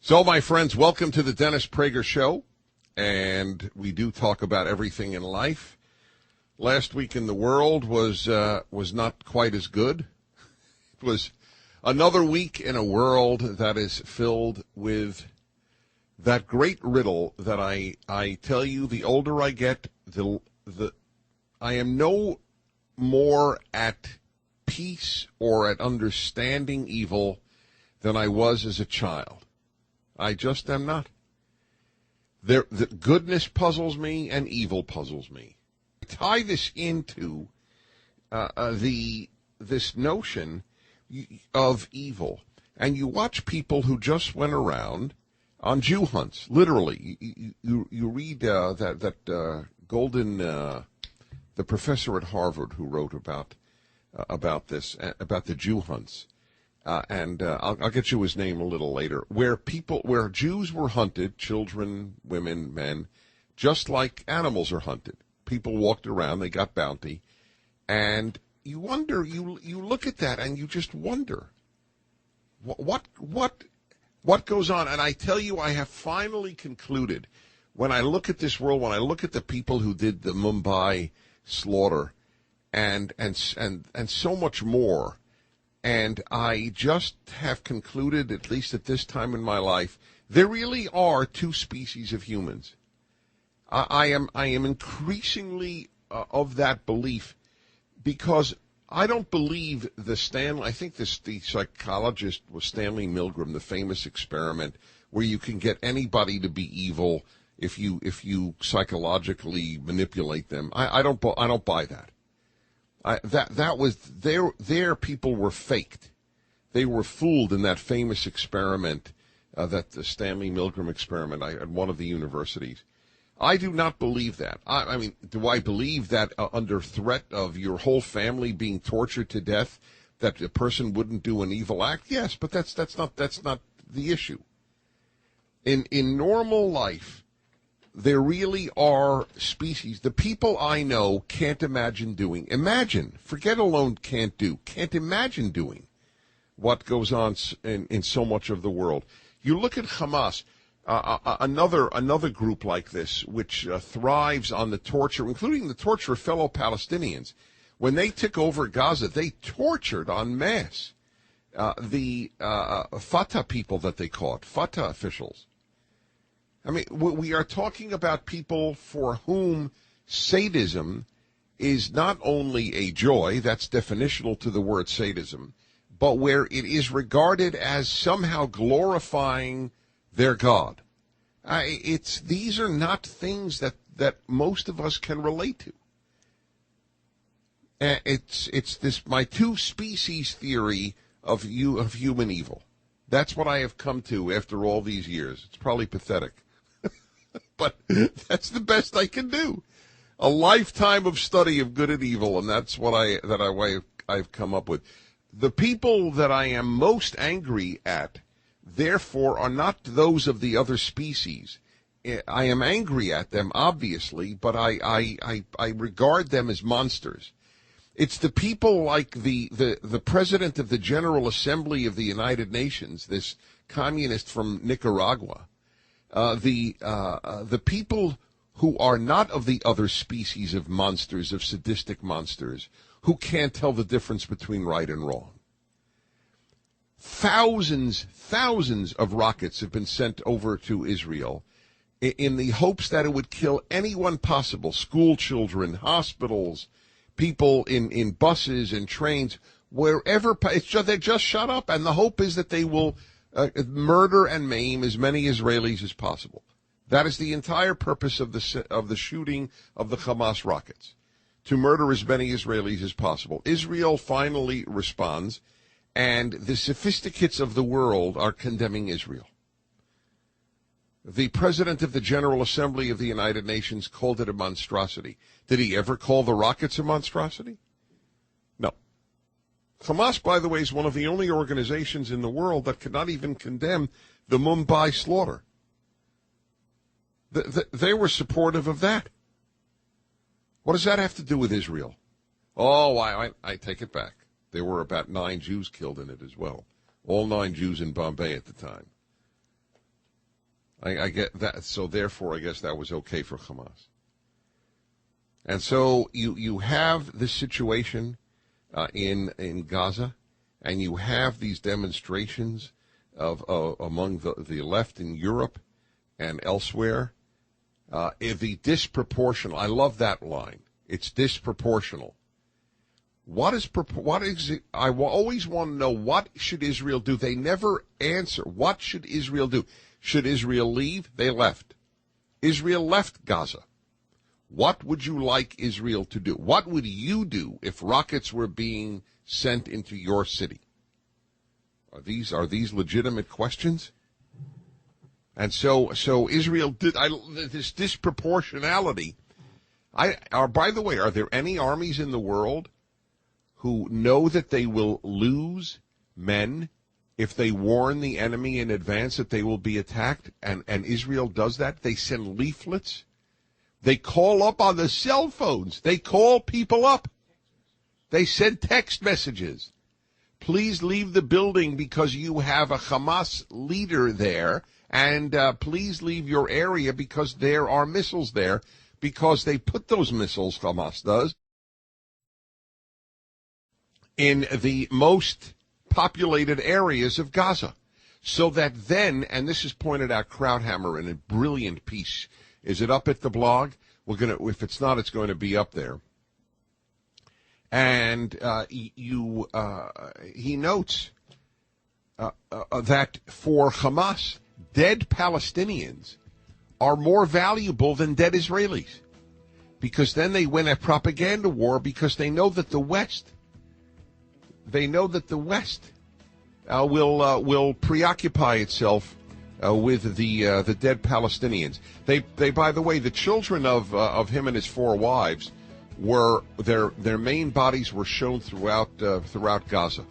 So, my friends, welcome to the Dennis Prager Show, and we do talk about everything in life. Last week in the world was not quite as good. It was another week in a world that is filled with that great riddle that I tell you, the older I get, I am no more at peace or at understanding evil than I was as a child. I just am not. The goodness puzzles me and evil puzzles me. Tie this into this notion of evil, and you watch people who just went around on Jew hunts. Literally, you read that Golden, the professor at Harvard who wrote about this, about the Jew hunts. And I'll get you his name a little later, where Jews were hunted, children, women, men, just like animals are hunted. People walked around, they got bounty, and you wonder, you look at that and you just wonder, what goes on? And I tell you, I have finally concluded, when I look at this world, when I look at the people who did the Mumbai slaughter, and so much more. And I just have concluded, at least at this time in my life, there really are two species of humans. I am increasingly of that belief, because I don't believe I think the psychologist was Stanley Milgram, the famous experiment where you can get anybody to be evil if you psychologically manipulate them. I don't buy that. That was their people were faked. They were fooled in that famous experiment, that the Stanley Milgram experiment at one of the universities. I do not believe that. I mean, do I believe that under threat of your whole family being tortured to death, that a person wouldn't do an evil act? Yes, but that's not the issue. In normal life, there really are species. The people I know can't imagine doing. Forget alone can't imagine doing what goes on in so much of the world. You look at Hamas, another group like this, which thrives on the torture, including the torture of fellow Palestinians. When they took over Gaza, they tortured en masse the Fatah people that they caught, Fatah officials. I mean, we are talking about people for whom sadism is not only a joy, that's definitional to the word sadism, but where it is regarded as somehow glorifying their God. These are not things that most of us can relate to. It's this my two species theory of human evil. That's what I have come to after all these years. It's probably pathetic. But that's the best I can do. A lifetime of study of good and evil, and that's what I've come up with. The people that I am most angry at, therefore, are not those of the other species. I am angry at them, obviously, but I regard them as monsters. It's the people like the president of the General Assembly of the United Nations, this communist from Nicaragua. The people who are not of the other species of monsters, of sadistic monsters, who can't tell the difference between right and wrong. Thousands of rockets have been sent over to Israel in the hopes that it would kill anyone possible, school children, hospitals, people in buses and trains, wherever. They're just shut up, and the hope is that they will murder and maim as many Israelis as possible. That is the entire purpose of the shooting of the Hamas rockets, to murder as many Israelis as possible. Israel finally responds, and the sophisticates of the world are condemning Israel. The president of the General Assembly of the United Nations called it a monstrosity. Did he ever call the rockets a monstrosity? No. Hamas, by the way, is one of the only organizations in the world that cannot even condemn the Mumbai slaughter. They were supportive of that. What does that have to do with Israel? Oh, I take it back. There were about 9 Jews killed in it as well. All 9 Jews in Bombay at the time. I get that. So therefore, I guess that was okay for Hamas. And so you have this situation in Gaza, and you have these demonstrations of among the left in Europe and elsewhere. The disproportional. I love that line. It's disproportional. What is it? I always want to know, what should Israel do? They never answer. What should Israel do? Should Israel leave? They left. Israel left Gaza. What would you like Israel to do? What would you do if rockets were being sent into your city? Are these legitimate questions? And so Israel did this disproportionality. By the way, are there any armies in the world who know that they will lose men if they warn the enemy in advance that they will be attacked? And Israel does that. They send leaflets. They call up on the cell phones. They call people up. They send text messages. Please leave the building because you have a Hamas leader there, and please leave your area because there are missiles there, because they put those missiles, Hamas does, in the most populated areas of Gaza. So that then, and this is pointed out Krauthammer in a brilliant piece. Is it up at the blog? If it's not, it's going to be up there. And he notes that for Hamas, dead Palestinians are more valuable than dead Israelis, because then they win a propaganda war, because they know that the West will preoccupy itself with the dead Palestinians. They by the way, the children of him and his four wives were their main bodies were shown throughout Gaza.